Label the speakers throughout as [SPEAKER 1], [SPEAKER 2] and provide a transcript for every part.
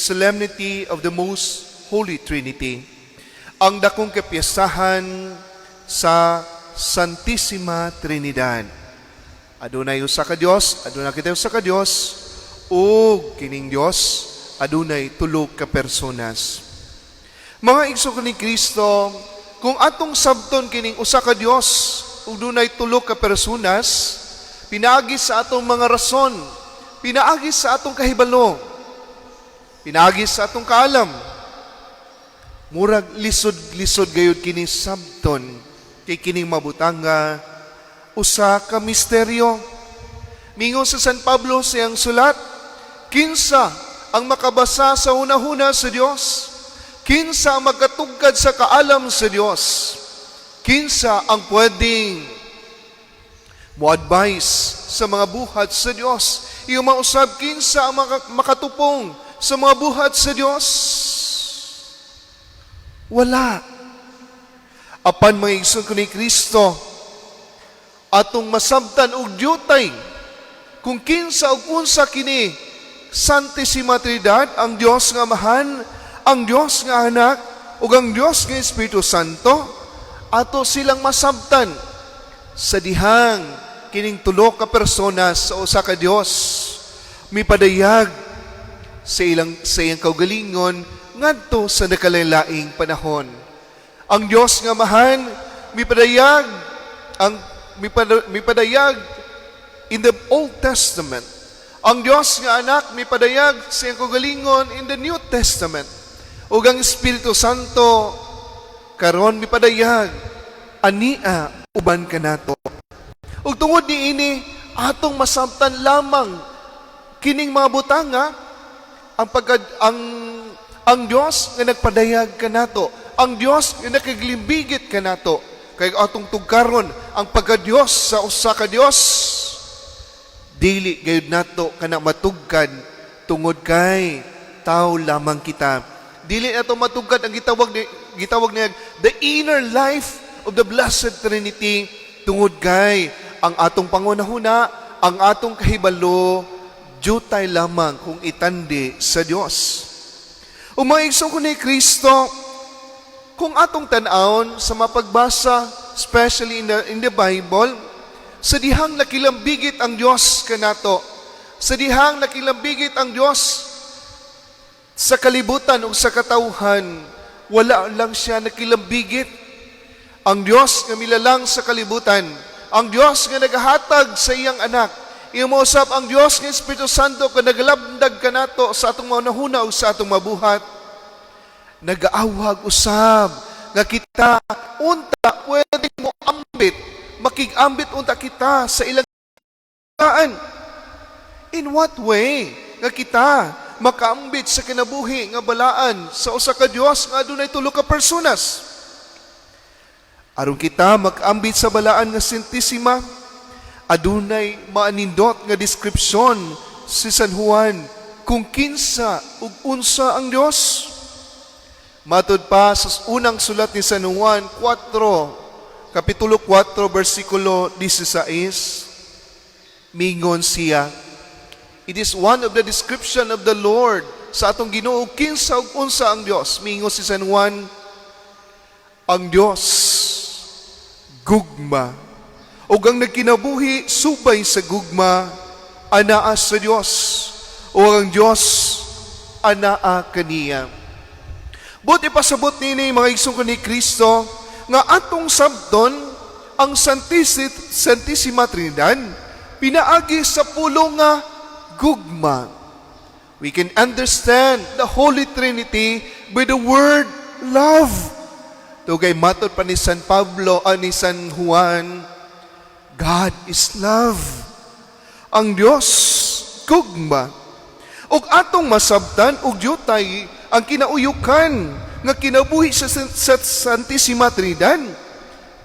[SPEAKER 1] solemnity of the Most Holy Trinity, ang dakong kapiyasahan sa Santissima Trinidad. Adunay usa ka Dios, adunay kita usa ka Dios, ug kining Dios adunay tulo ka personas. Mga igsoon ni Kristo, kung atong sabton kining usa ka Dios ug dunay tulo ka personas, pinaagi sa atong mga rason, pinaagi sa atong kahibalo, pinaagi sa atong kaalam. Murag lisod-lisod gayud kini sabton kay kining mabutanga usa ka misteryo. Mingon sa San Pablo siyang sulat, kinsa ang makabasa sa hunahuna sa Dios? Kinsa ang magkatugkad sa kaalam sa Dios? Kinsa ang pwedeng mo-advise sa mga buhat sa Dios? Iyong mausab, kinsa ang makatupong sa mga buhat sa Dios? Wala. Apan mga igsoon ko ni Kristo, atong masabtan og diyutay kung kinsa ug unsa kini Santissima Trinidad, ang Dios nga Amahan, ang Dios nga Anak, ug ang Dios nga Espiritu Santo, ato silang masabtan sa dihang kining tulo ka personas sa usa ka Dios mipadayag sa iyang kaugalingon ngadto sa nakalain-laing panahon. Ang Dios nga Amahan mipadayag in the Old Testament. Ang Dios nga Anak mipadayag sa iyang kaugalingon in the New Testament. Ug ang Espiritu Santo karon mipadayag ania uban kanato. Ug tungod niini atong masabtan lamang kining mga butanga ang Dios nga nagpadayag kanato, ang Dios nga nakaglimbigit kanato, kay atong tugkaron ang pagka-Dios sa usa ka Dios dili gayud nato kana matugkad tungod kay tao lamang kita. Dili nato matugkad ang gitawag niya the inner life of the Blessed Trinity tungod kay ang atong pangunahuna, ang atong kahibalo diyutay lamang kung itandi sa Dios. Umaigsoon ko ni Kristo, kung atong tan-awon sa mapagbasa, especially in the Bible, sa dihang nakilambigit ang Dios kanato, sa dihang nakilambigit ang Dios sa kalibutan o sa katawhan, wala lang siya nakilambigit. Ang Dios nga milalang sa kalibutan, ang Dios nga nagahatag sa iyang anak, iyang mausap ang Dios nga Espiritu Santo nga nagalabdag kanato sa atong maunahuna o sa atong mabuhat, nagaawag usab nga kita unta pwedeng mo ambit, makigambit unta kita sa ilang kaan. In what way nga kita makaambit sa kinabuhi nga balaan sa usa ka Dios nga adunay tulo ka personas? Aron kita mag-ambit sa balaan nga Santissima, adunay maanindot nga deskripsyon si San Juan kung kinsa ug unsa ang Dios. Matud pa sa unang sulat ni San Juan 4, kapitulo 4, versikulo 16, mingon siya, it is one of the description of the Lord sa atong Ginoo kinsa ug unsa ang Dios. Mingon si San Juan, ang Dios gugma, ug ang nagkinabuhi subay sa gugma anaa sa Dios, o ang Dios anaa kaniya. Buti pasabot nini mga igsoon ko ni Kristo nga atong sabton ang Santissima Trinidad pinaagi sa pulo nga gugma. We can understand the Holy Trinity by the word love. Tugay matod pa ni San Pablo ni San Juan, God is love. Ang Dios gugma. Ug atong masabtan ug diyutay ang kinauyukan nga kinabuhi sa Santissima Trinidad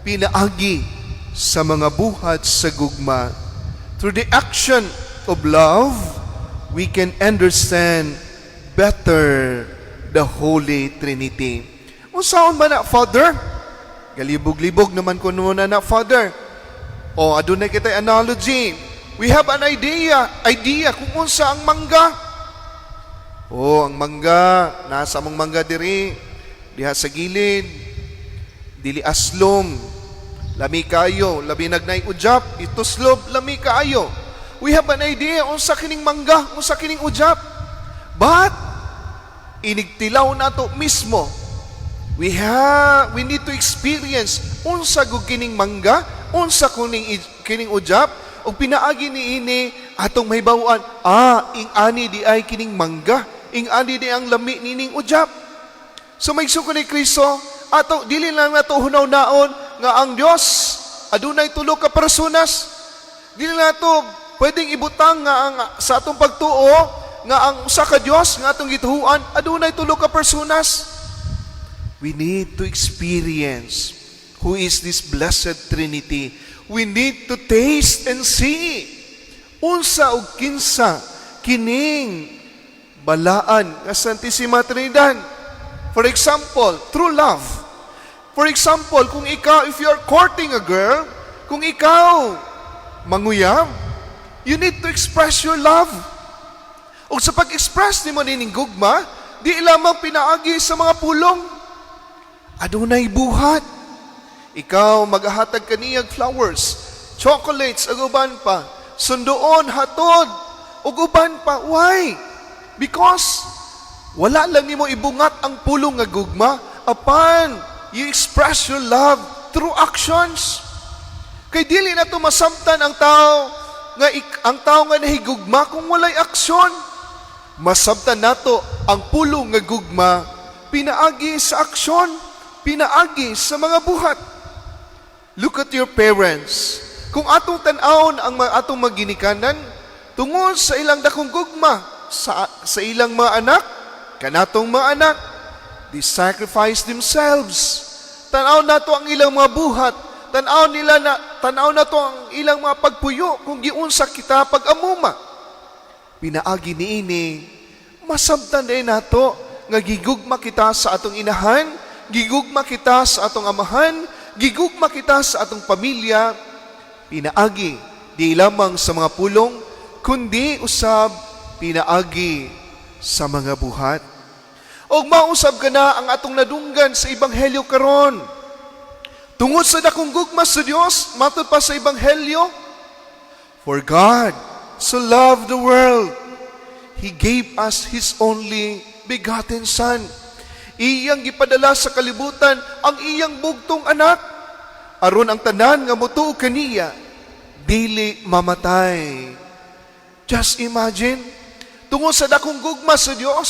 [SPEAKER 1] pinaagi sa mga buhat sa gugma. Through the action of love, we can understand better the Holy Trinity. Unsaon ba na, Father? Galibog-libog naman ko muna na, Father. O, adunay kita'y analogy. We have an idea kung unsa ang mangga. Oh, ang mangga, nasa among mangga diri, diha sa gilid, dili aslom, lami kayo, labi nagnay ujap, ituslob, lami kayo. We have an idea unsa kining mangga, unsa kining ujap. But inigtilaw nato mismo. We need to experience unsa gud kining mangga, unsa kining ujap, ug pinaagi niini atong mahibaw-an, ing ani di ay kining mangga, ing ani di ang lami nining ujap. So maigsuon ni Kristo, ato dili lang nato hunaw-naon nga ang Dios adunay tulo ka personas. Dili nato pwedeng ibutang nga ang sa atong pagtuo nga ang usa ka Dios nga atong gituhuan adunay tulo ka personas. We need to experience who is this blessed Trinity. We need to taste and see unsa ug kinsa kining balaan nga Santissima Trinidad. For example, true love. For example, kung ikaw, if you are courting a girl, kung ikaw manguyab, you need to express your love. O sa pag-express ni mo nining gugma, di lamang pinaagi sa mga pulong. Adunay buhat. Ikaw maghahatag kaniyag flowers, chocolates, ug uban pa, sundoon, hatod, ug uban pa. Why? Because wala lang nimo ibungat ang pulong nga gugma apan you express your love through actions. Kay dili na to masamtan ang tao nga nahigugma kung walay aksyon. Masabtan nato ang pulong nga gugma pinaagi sa aksyon, pinaagi sa mga buhat. Look at your parents. Kung atong tan-awon ang atong maginikanan tungod sa ilang dakong gugma sa ilang mga anak, kanatong mga anak, they sacrifice themselves. Tanaw nato ang ilang mga buhat, tanaw nato ang ilang mga pagpuyo kung giunsa kita pag-amuma. Pinaagi niini, masabtan din nato nga gigugma kita sa atong inahan, gigugma kita sa atong amahan, gigugma kita sa atong pamilya. Pinaagi di lamang sa mga pulong, kundi usab pinaagi sa mga buhat. O mausab ka na ang atong nadunggan sa Ebanghelyo karon. Tungod sa dakong gugma sa Dios, matod pa sa Ebanghelyo, for God so loved the world, He gave us His only begotten Son. Iyang gipadala sa kalibutan ang iyang bugtong anak, aron ang tanan nga motuo kaniya dili mamatay. Just imagine, tungod sa dakong gugma sa Dios,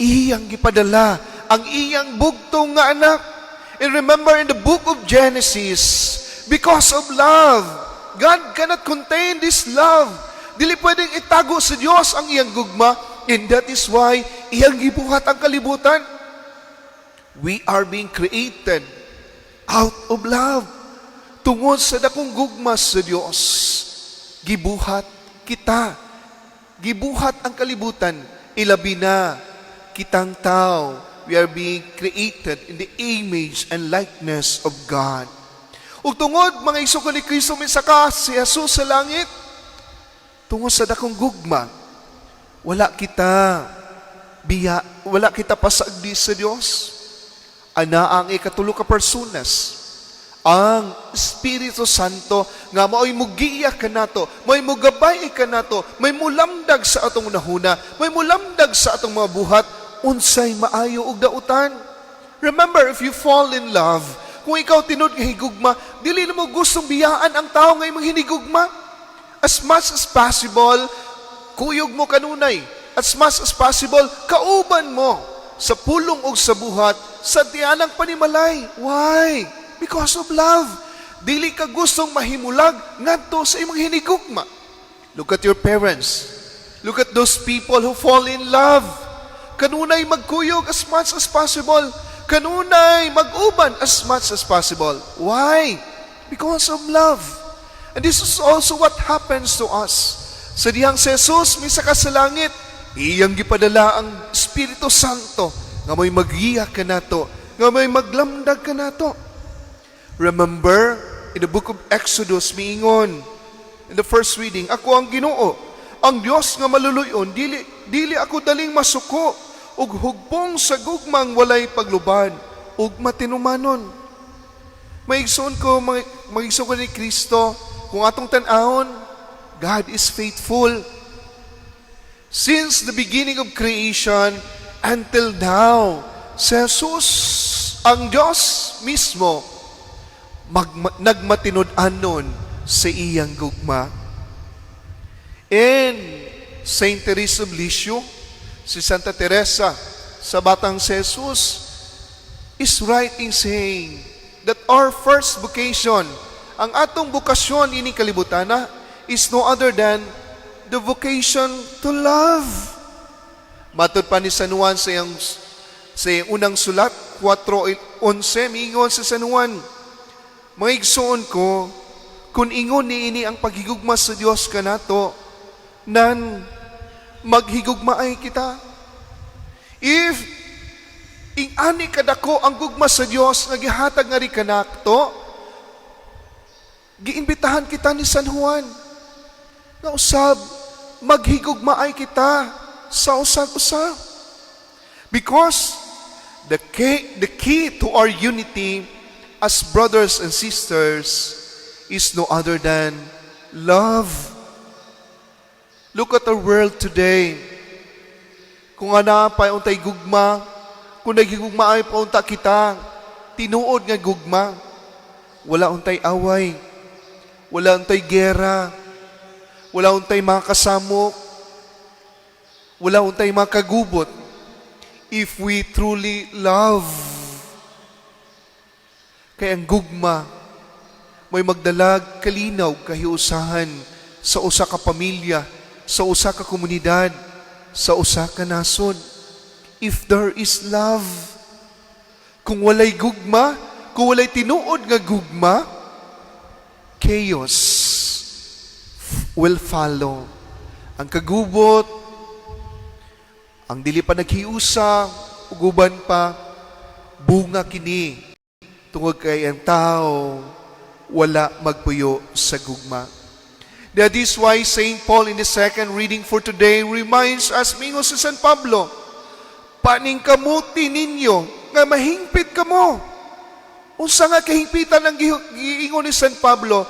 [SPEAKER 1] iyang gipadala ang iyang bugtong nga anak. And remember in the book of Genesis, because of love, God cannot contain this love. Dili pwedeng itago sa Dios ang iyang gugma, and that is why iyang gibuhat ang kalibutan. We are being created out of love. Tungod sa dakong gugma sa Dios, gibuhat kita. Gibuhat ang kalibutan, ilabi na kitang tao. We are being created in the image and likeness of God. Ug tungod mga igsoon ni Kristo misaka si Jesus sa langit, tungod sa dakong gugma, wala kita pasagdi sa Dios. Ana ang ikatulo ka personas, ang Espiritu Santo nga mao'y mugiya kanato, may mugabay kanato, may mulamdag sa atong nahuna, may mulamdag sa atong mga buhat, unsay maayo ug dautan. Remember, if you fall in love, kung ikaw tinud nga higugma, dili na mo gustong biyaan ang tao nga imong hinigugma. As much as possible, kuyog mo kanunay. As much as possible, kauban mo sa pulong ug sa buhat sa tiyanang panimalay. Why? Because of love. Dili ka gustong mahimulag ngadto sa imong hinigugma. Look at your parents. Look at those people who fall in love. Kanunay magkuyog as much as possible. Kanunay mag-uban as much as possible. Why? Because of love. And this is also what happens to us. Sa dihang si Jesus, misaka sa langit, iyang gipadala ang Espiritu Santo nga may magiya ka nato, nga may maglamdag ka nato. Remember, in the book of Exodus, miingon, in the first reading, ako ang Ginoo, ang Dios nga maluluyon, dili ako daling masuko, ug hugpong sa gugmang walay pagluban, ug matinumanon. Maigsoon ko ni Kristo, kung atong tan-ahon, God is faithful. Since the beginning of creation until now, si Jesus, ang Diyos mismo, nagmatinud-anon sa iyang gugma. And Saint Teresa of Lisieux, si Santa Teresa, sa batang si Jesus, is right in saying that our first vocation, ang atong bukasyon ini kalibutan na, is no other than the vocation to love. Matod pa ni San Juan sa iyang unang sulat, 4:11, miingon sa San Juan, maigsoon ko, kung ingon ni ini ang paghigugma sa Dios kanato, nan maghigugmaay kita. If ingani kadako ang gugma sa Dios nga gihatag nga ri kanakto, giimbitahan kita ni San Juan nga usab maghigugmaay kita sa usag-usab. Because the key to our unity as brothers and sisters is no other than love. Look at our world today. Kung ana pa untay gugma, kung nagigugmaay pa unta kita, tinuod nga gugma, wala untay away, wala untay gera, wala untay mga kasamok, wala untay mga kagubot, if we truly love. Kaya ang gugma, may magdalag kalinaw kahiusahan sa usa ka pamilya, sa usa ka komunidad, sa usa ka nasod. If there is love, kung walay gugma, kung walay tinuod nga gugma, chaos will follow. Ang kagubot, ang dili pa naghiusa, uguban pa, bunga kini, tungod kay ang tao, wala magpuyo sa gugma. That is why St. Paul in the second reading for today reminds us, mingo si San Pablo, paningkamuti ninyo, nga mahingpit kamo. Unsa nga kahingpitan ang giingon ni San Pablo,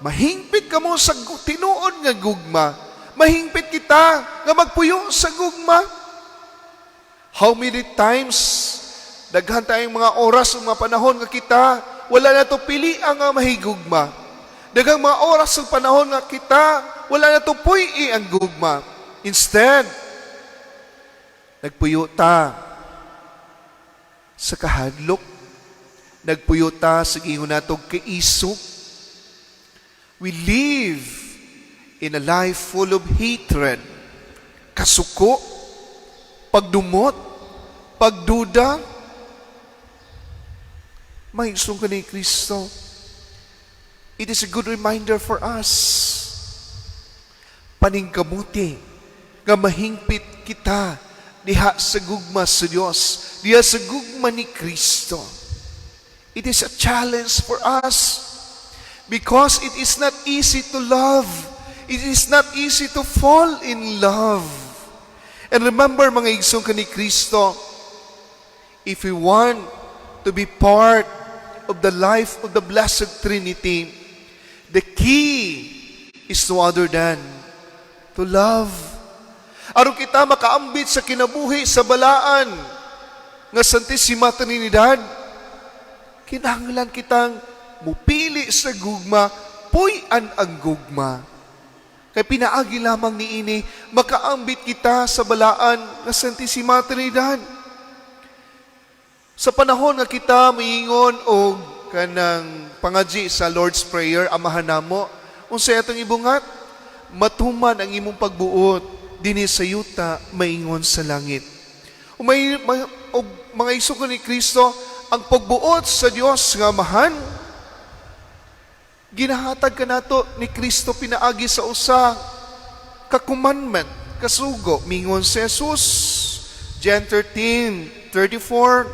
[SPEAKER 1] mahingpit kamo sa tinuod nga gugma. Mahingpit kita nga magpuyo sa gugma. How many times daghan tayong mga oras o mga panahon nga kita wala na to pili ang mahigugma. Daghang mga oras o panahon nga kita wala na to puy ang gugma. Instead, nagpuyo ta sa kahadlok, nagpuyo ta sa ingon natong kaisok. We live in a life full of hatred, kasuko, pagdumot, pagduda. Mahigsong ka ni Kristo. It is a good reminder for us. Paningkamuti, nga mahingpit kita diha sa gugma sa Dios, diha sa gugma ni Kristo. It is a challenge for us. Because it is not easy to love. It is not easy to fall in love. And remember, mga igsong ka ni Kristo, if we want to be part of the life of the Blessed Trinity, the key is no other than to love. Aron kita makaambit sa kinabuhi sa balaan nga Santissima Trinidad, kinahanglan kitang mupili sa gugma, puy-an ang gugma. Kaya pinaagi lamang ni ini, makaambit kita sa balaan ng Santissima Trinidad. Sa panahon nga kita miingon o kanang pangadji sa Lord's Prayer, amahan namo, unsay atong ibungat, matuman ang imong pagbuot, dinhi sa yuta, maingon sa langit. O mga isuko ni Kristo, ang pagbuot sa Dios nga amahan, ginahatag ka nato ni Kristo pinaagi sa usa ka commandment, kasugo, mingon si Jesus. John 13:34,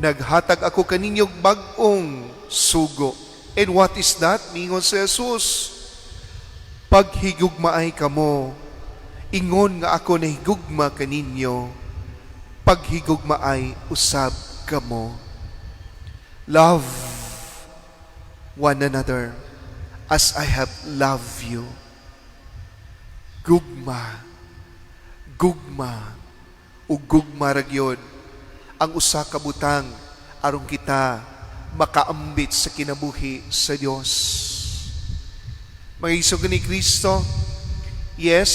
[SPEAKER 1] naghatag ako kaninyong bag-ong sugo. And what is that? Mingon si Jesus, Paghigugmaay kamo, ingon nga ako nahigugma kaninyo, paghigugmaay usab kamo. Love one another as I have loved you. Gugma, gugma, ug gugma ragyod ang usa ka butang aron kita makaambit sa kinabuhi sa Dios. Mga isog ni Kristo, yes,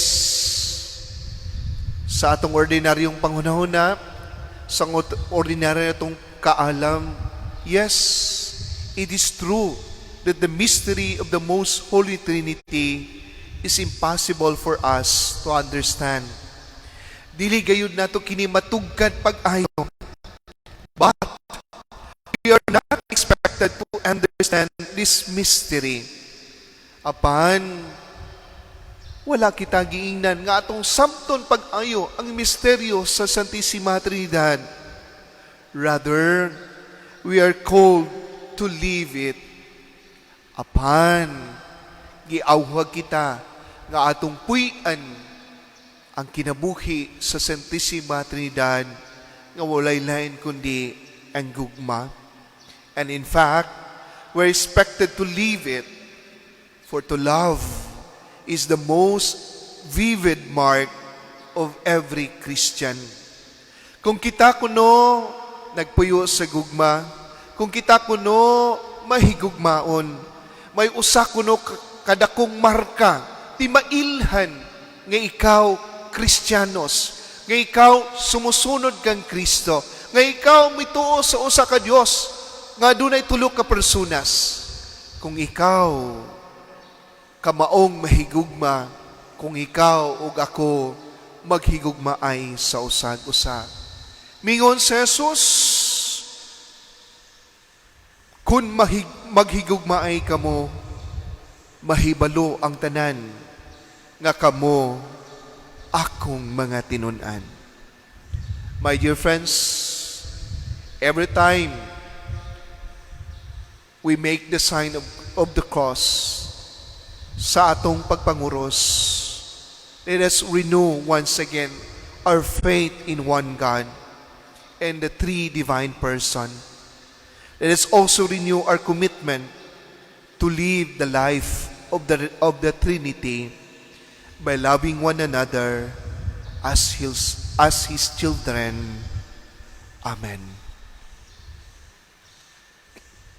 [SPEAKER 1] sa atong ordinaryong panghunahuna, sa ordinaryo atong kaalam, yes, it is true that the mystery of the Most Holy Trinity is impossible for us to understand. Dili gayud nato kini matugkad pag-ayo. But we are not expected to understand this mystery. Apan, wala kita giingnan nga atong samton pag-ayo ang misteryo sa Santissima Trinidad. Rather, we are called to live it. Apan, giawhag kita nga atong puy-an ang kinabuhi sa Santissima Trinidad nga walay lain kundi ang gugma. And in fact, we're expected to live it, for to love is the most vivid mark of every Christian. Kung kita kuno nagpuyo sa gugma, kung kita kuno mahigugmaon, may usa kuno kadakong marka, ti mailhan nga ikaw Kristiyanos, nga ikaw sumusunod kang Kristo, nga ikaw mituo sa usa ka Dios, nga dunay tulo ka personas. Kung ikaw kamaong mahigugma, kung ikaw ug ako maghigugmaay sa usag-usa. Mingon si Jesus, kung maghigugmaay kamo, mahibalo ang tanan nga kamo akong mga tinun-an. My dear friends, every time we make the sign of the cross sa atong pagpanguros, let us renew once again our faith in one God and the three divine person. Let us also renew our commitment to live the life of the Trinity by loving one another as His children. Amen.